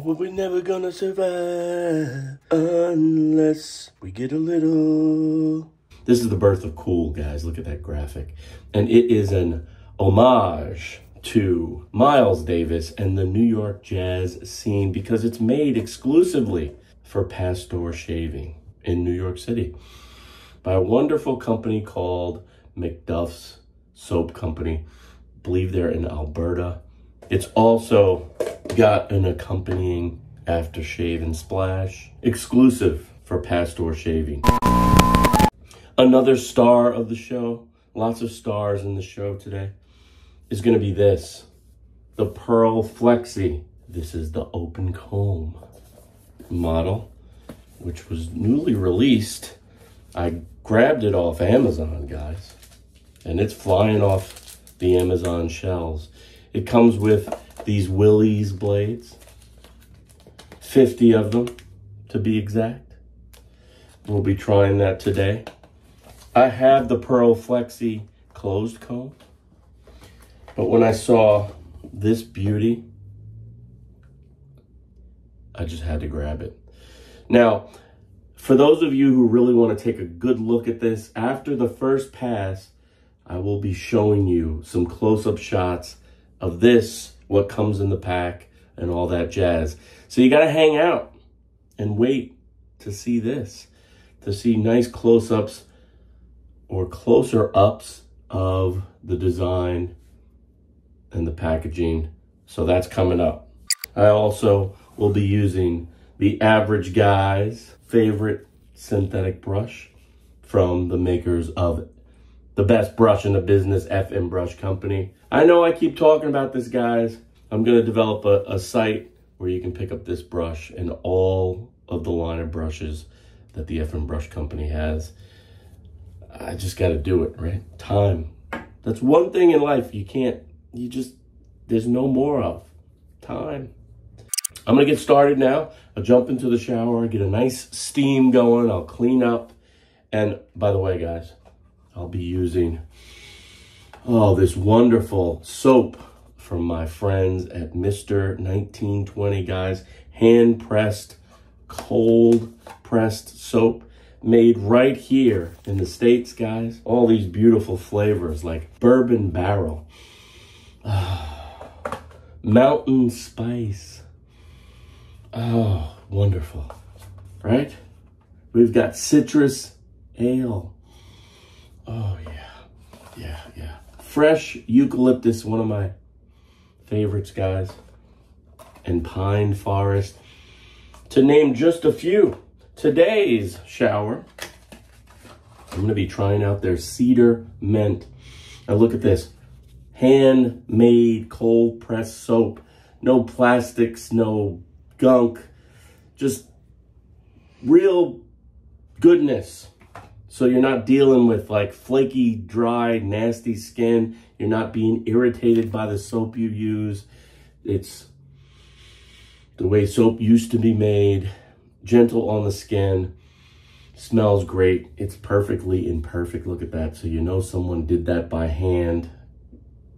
Well, we're never gonna survive unless we get a little. This is the birth of cool, guys. Look at that graphic. And it is an homage to Miles Davis and the New York jazz scene because it's made exclusively for Pasteur Shaving in New York City by a wonderful company called McDuff's Soap Company. I believe they're in Alberta. It's also got an accompanying aftershave and splash exclusive for Pasteur Shaving. Another star of the show, lots of stars in the show today, is going to be this, the Pearl Flexi. This is the open comb model, which was newly released. I grabbed it off Amazon, guys, and it's flying off the Amazon shelves. It comes with these Willy's blades, 50 of them to be exact. We'll be trying that today. I have the Pearl Flexi closed comb, but when I saw this beauty, I just had to grab it. Now, for those of you who really want to take a good look at this, after the first pass, I will be showing you some close-up shots of this, what comes in the pack, and all that jazz. So you got to hang out and wait to see this, to see nice close-ups or closer ups of the design and the packaging. So that's coming up. I also will be using the average guy's favorite synthetic brush from the makers of the best brush in the business, FM Brush Company. I know I keep talking about this, guys. I'm going to develop a site where you can pick up this brush and all of the line of brushes that the FM Brush Company has. I just got to do it, right? Time. That's one thing in life there's no more of. Time. I'm going to get started now. I'll jump into the shower, get a nice steam going. I'll clean up. And by the way, guys, I'll be using, this wonderful soap from my friends at Mr. 1920, guys. Hand-pressed, cold-pressed soap made right here in the States, guys. All these beautiful flavors like bourbon barrel, mountain spice. Oh, wonderful, right? We've got citrus ale. Oh, yeah. Fresh eucalyptus, one of my favorites, guys. And pine forest, to name just a few. Today's shower, I'm going to be trying out their cedar mint. Now look at this. Handmade cold pressed soap. No plastics, no gunk. Just real goodness. So you're not dealing with like flaky, dry, nasty skin. You're not being irritated by the soap you use. It's the way soap used to be made. Gentle on the skin. Smells great. It's perfectly imperfect. Look at that. So you know someone did that by hand.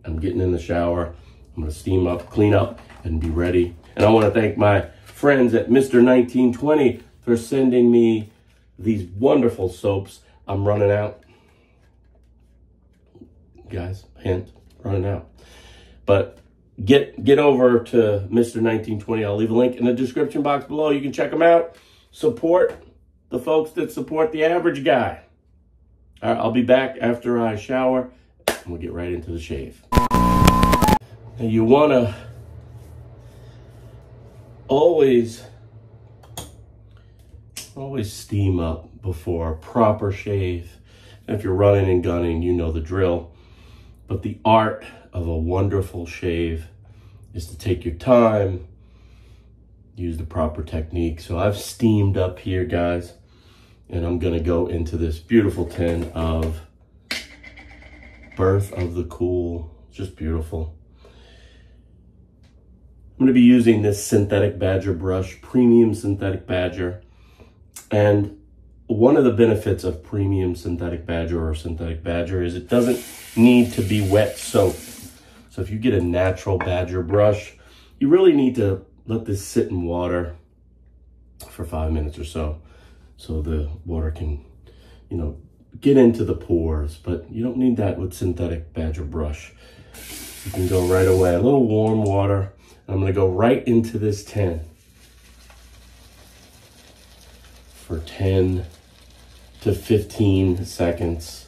I'm getting in the shower. I'm going to steam up, clean up, and be ready. And I want to thank my friends at Mr. 1920 for sending me these wonderful soaps. I'm running out. Guys, hint, running out. But get over to Mr. 1920. I'll leave a link in the description box below. You can check them out. Support the folks that support the average guy. All right, I'll be back after I shower, and we'll get right into the shave. Now you want to always steam up before a proper shave. And if you're running and gunning, you know the drill. But the art of a wonderful shave is to take your time, use the proper technique. So I've steamed up here, guys, and I'm gonna go into this beautiful tin of Birth of the Cool. Just beautiful. I'm gonna be using this synthetic badger brush, premium synthetic badger. And one of the benefits of premium synthetic badger or synthetic badger is it doesn't need to be wet soap. So if you get a natural badger brush, you really need to let this sit in water for 5 minutes or so the water can, you know, get into the pores. But you don't need that with synthetic badger brush. You can go right away. A little warm water. I'm going to go right into this tin for 10 to 15 seconds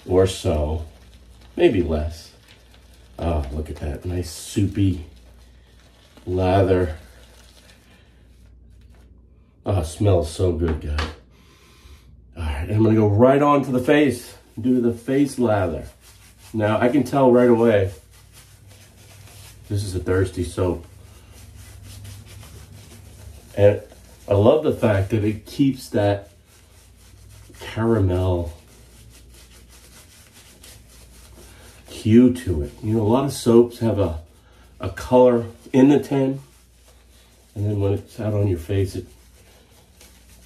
or so, maybe less. Oh, look at that nice soupy lather. Oh, it smells so good, guys. All right, I'm gonna go right on to the face, do the face lather. Now, I can tell right away, this is a thirsty soap. And I love the fact that it keeps that caramel hue to it. You know, a lot of soaps have a color in the tin, and then when it's out on your face, it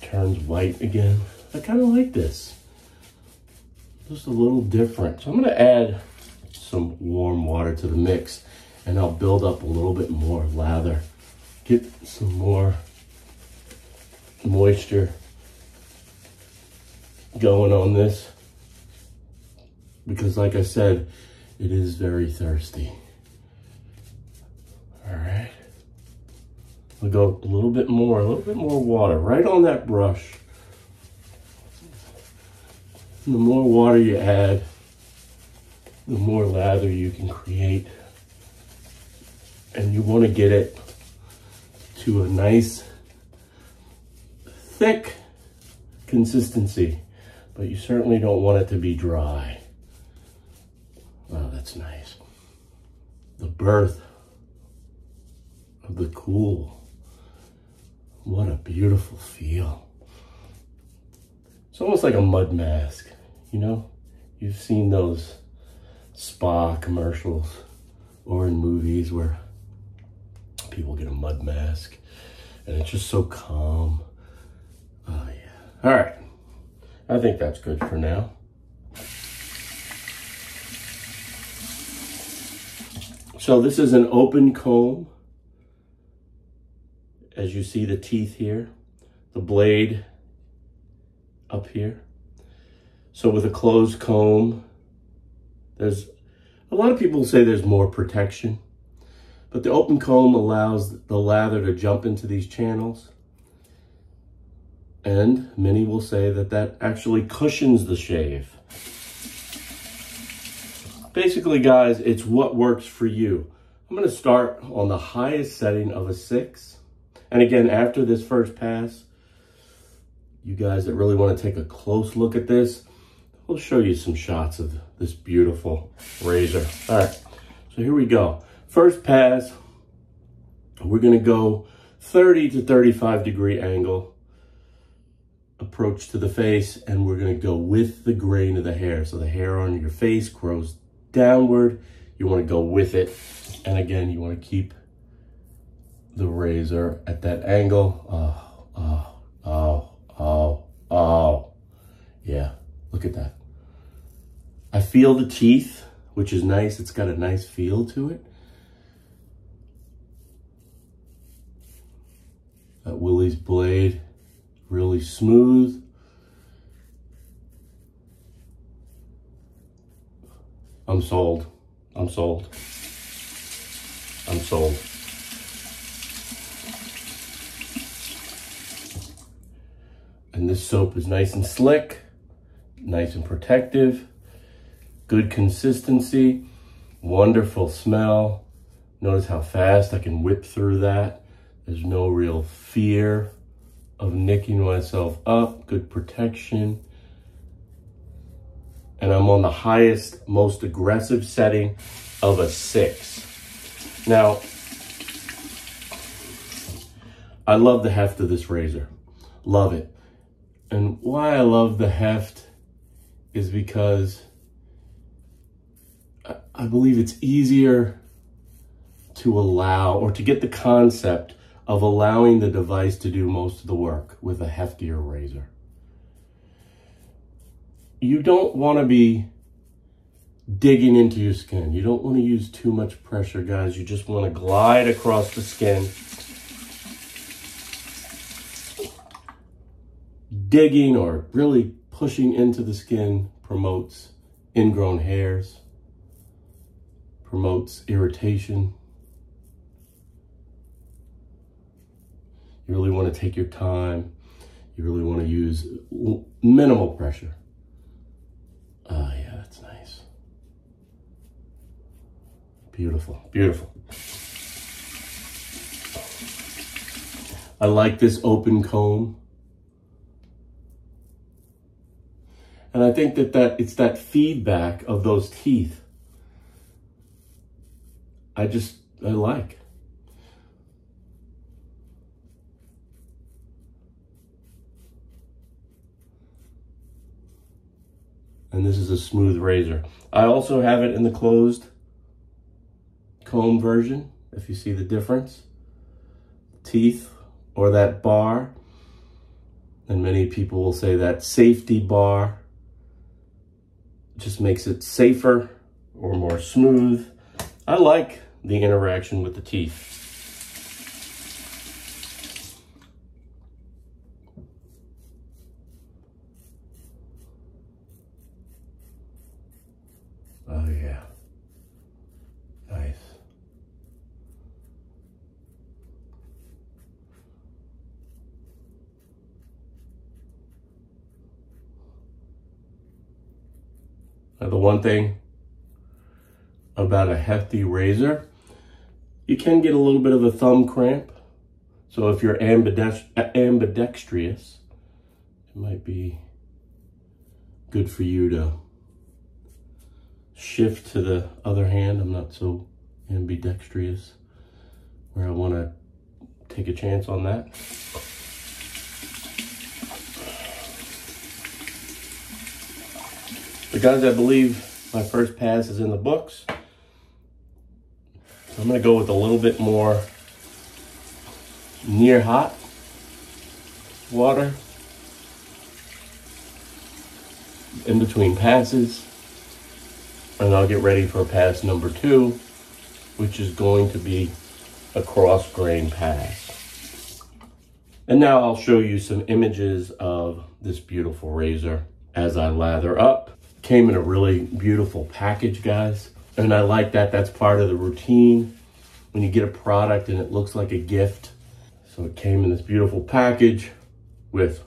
turns white again. I kind of like this. Just a little different. So I'm going to add some warm water to the mix, and I'll build up a little bit more lather. Get some more moisture going on this, because like I said, it is very thirsty. All right. We'll go a little bit more water right on that brush. And the more water you add, the more lather you can create. And you want to get it to a nice, thick consistency, but you certainly don't want it to be dry. Wow, that's nice. The birth of the cool. What a beautiful feel. It's almost like a mud mask, you know? You've seen those spa commercials or in movies where people get a mud mask and it's just so calm. Oh yeah. All right. I think that's good for now. So this is an open comb. As you see the teeth here, the blade up here. So with a closed comb, there's a lot of people say there's more protection, but the open comb allows the lather to jump into these channels. And many will say that that actually cushions the shave. Basically, guys, it's what works for you. I'm going to start on the highest setting of a 6. And again, after this first pass, you guys that really want to take a close look at this, we'll show you some shots of this beautiful razor. All right, so here we go. First pass, we're going to go 30 to 35 degree angle approach to the face, and we're going to go with the grain of the hair. So the hair on your face grows downward. You want to go with it. And again, you want to keep the razor at that angle. Oh. Yeah, look at that. I feel the teeth, which is nice. It's got a nice feel to it. That Willy's blade, really smooth. I'm sold. I'm sold. I'm sold. And this soap is nice and slick, nice and protective, good consistency, wonderful smell. Notice how fast I can whip through that. There's no real fear of nicking myself up, good protection. And I'm on the highest, most aggressive setting of a 6. Now, I love the heft of this razor. Love it. And why I love the heft is because I believe it's easier to allow, or to get the concept of allowing the device to do most of the work with a heftier razor. You don't want to be digging into your skin. You don't want to use too much pressure, guys. You just want to glide across the skin digging or really pushing into the skin promotes ingrown hairs, promotes irritation. You really want to take your time. You really want to use minimal pressure. Oh yeah, that's nice. Beautiful, beautiful. I like this open comb. And I think that it's that feedback of those teeth I like. And this is a smooth razor. I also have it in the closed comb version, if you see the difference. Teeth or that bar. And many people will say that safety bar just makes it safer or more smooth. I like the interaction with the teeth. Oh yeah, nice. Now the one thing about a hefty razor, you can get a little bit of a thumb cramp. So if you're ambidextrous, it might be good for you to shift to the other hand. I'm not so ambidextrous where I want to take a chance on that. But guys, I believe my first pass is in the books. So I'm going to go with a little bit more near hot water in between passes. And I'll get ready for pass number 2, which is going to be a cross grain pass. And now I'll show you some images of this beautiful razor as I lather up. Came in a really beautiful package, guys. And I like that. That's part of the routine when you get a product and it looks like a gift. So it came in this beautiful package with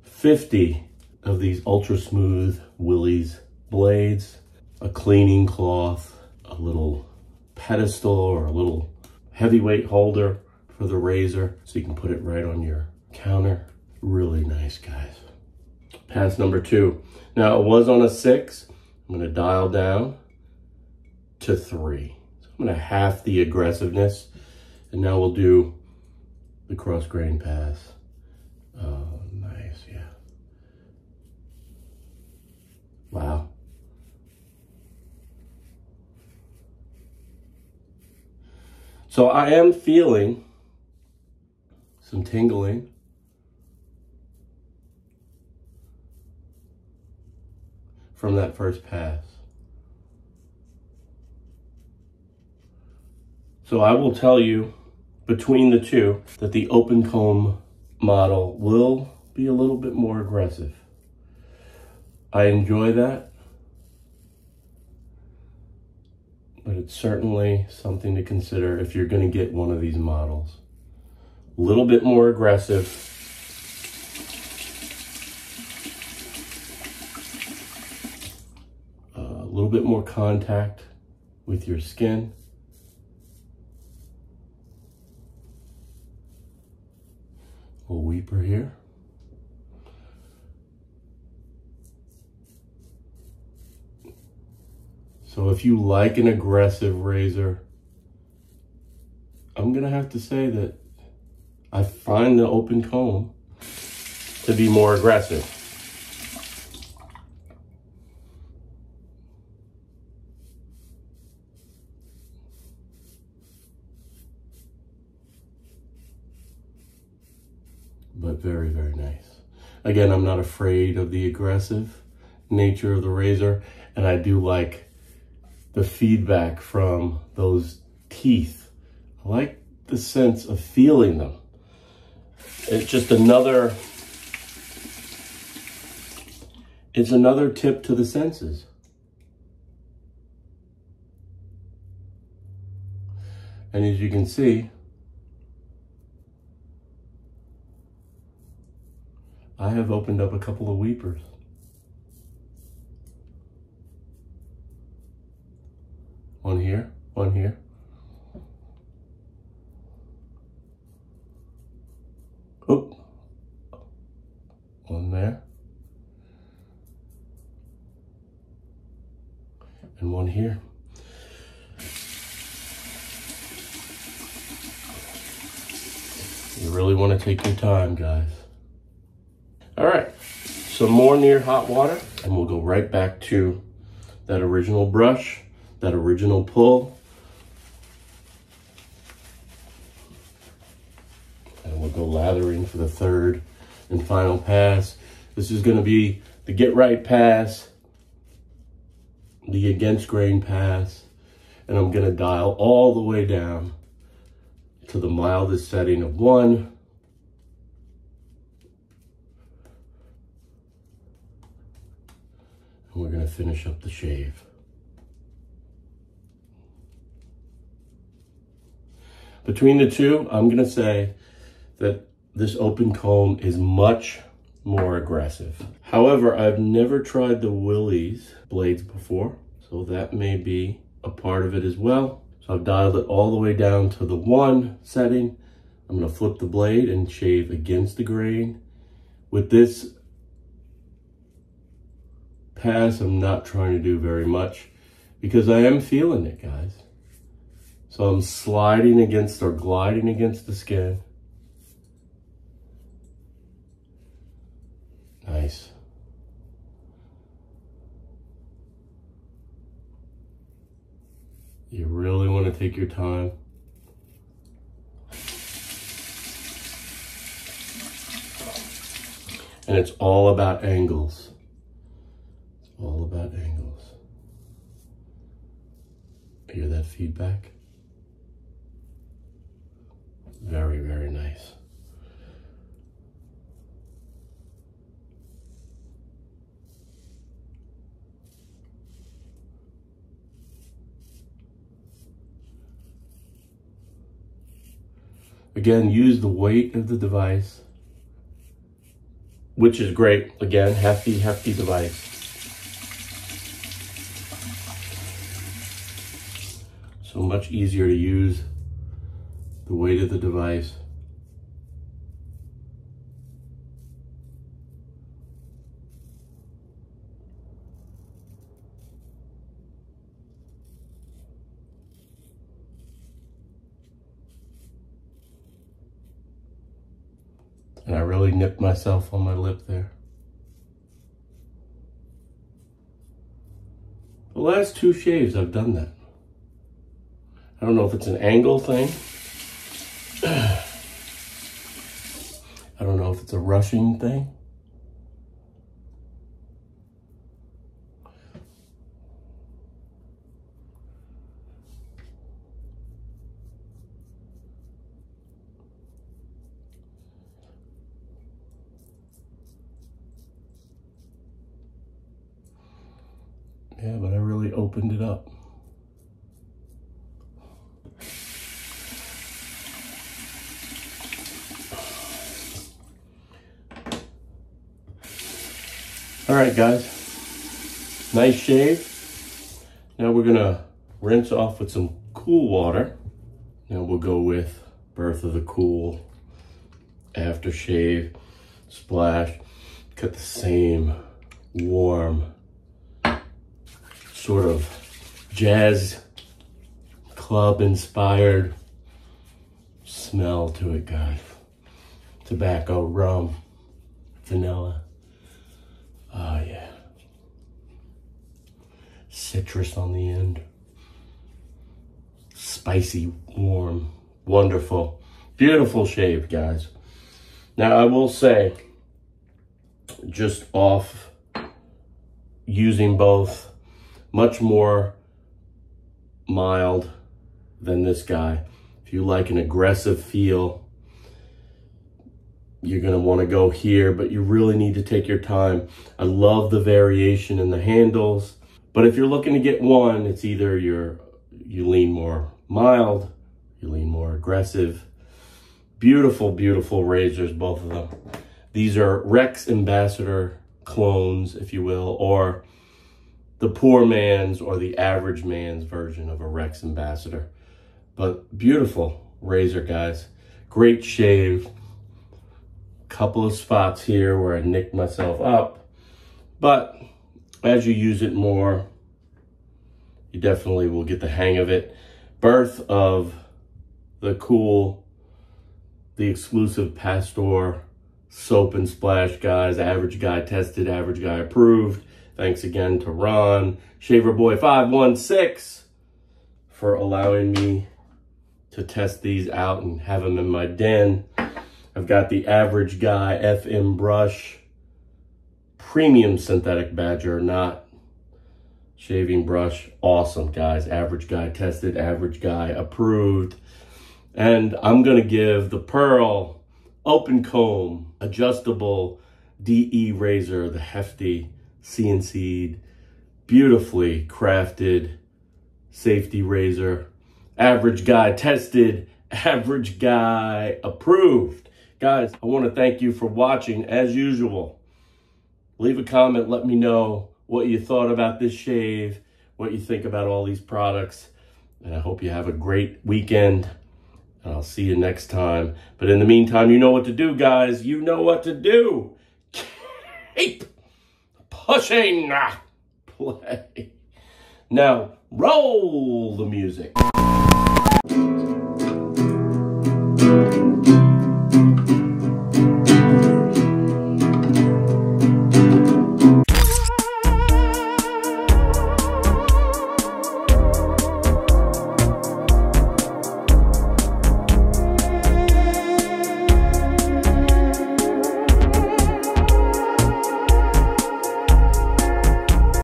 50 of these ultra smooth Willy's blades, a cleaning cloth, a little pedestal or a little heavyweight holder for the razor so you can put it right on your counter. Really nice, guys. Pass number 2. Now it was on a 6. I'm going to dial down to 3. So I'm going to half the aggressiveness. And now we'll do the cross grain pass. Oh, nice, yeah. Wow. So I am feeling some tingling. From that first pass. So I will tell you between the two that the open comb model will be a little bit more aggressive. I enjoy that, but it's certainly something to consider if you're going to get one of these models. A little bit more aggressive. A little bit more contact with your skin. A weeper here. So if you like an aggressive razor, I'm gonna have to say that I find the open comb to be more aggressive. But very, very nice. Again, I'm not afraid of the aggressive nature of the razor, and I do like the feedback from those teeth. I like the sense of feeling them. It's just another it's another tip to the senses. And as you can see, I have opened up a couple of weepers. One here, one here. Oh, one there. And one here. You really want to take your time, guys. All right, some more near hot water, and we'll go right back to that original brush, that original pull. And we'll go lathering for the third and final pass. This is going to be the get right pass, the against grain pass, and I'm going to dial all the way down to the mildest setting of 1. And we're going to finish up the shave. Between the two, I'm going to say that this open comb is much more aggressive. However, I've never tried the Willy's blades before, so that may be a part of it as well. So I've dialed it all the way down to the 1 setting. I'm going to flip the blade and shave against the grain. With this pass, I'm not trying to do very much because I am feeling it, guys. So I'm sliding against or gliding against the skin. Nice. You really want to take your time. And it's all about angles. It's all about angles. Hear that feedback? Very, very nice. Again, use the weight of the device, which is great. Again, hefty device. So much easier to use the weight of the device. And I really nipped myself on my lip there. The last 2 shaves, I've done that. I don't know if it's an angle thing. I don't know if it's a rushing thing. Yeah, but I really opened it up. All right, guys, nice shave. Now we're gonna rinse off with some cool water. Now we'll go with Birth of the Cool, Aftershave, Splash. Got the same warm, sort of jazz club inspired smell to it, guys. Tobacco, rum, vanilla. Oh yeah. Citrus on the end. Spicy, warm, wonderful, beautiful shave, guys. Now I will say, just off using both, much more mild than this guy. If you like an aggressive feel, you're going to want to go here, but you really need to take your time. I love the variation in the handles, but if you're looking to get one, it's either you lean more mild, you lean more aggressive. Beautiful, beautiful razors, both of them. These are Rex Ambassador clones, if you will, or the poor man's or the average man's version of a Rex Ambassador. But beautiful razor, guys. Great shave. Couple of spots here where I nicked myself up, but as you use it more, you definitely will get the hang of it. Birth of the exclusive Pasteur soap and splash, guys. Average guy tested, average guy approved. Thanks again to Ron, Shaver Boy 516, for allowing me to test these out and have them in my den. I've got the Average Guy FM brush, premium synthetic badger, not shaving brush. Awesome, guys. Average Guy tested, average guy approved. And I'm going to give the Pearl open comb adjustable DE razor, the hefty CNC'd, beautifully crafted safety razor. Average Guy tested, average guy approved. Guys, I want to thank you for watching. As usual, leave a comment. Let me know what you thought about this shave, what you think about all these products. And I hope you have a great weekend. And I'll see you next time. But in the meantime, you know what to do, guys. You know what to do. Keep pushing. Play. Now, roll the music.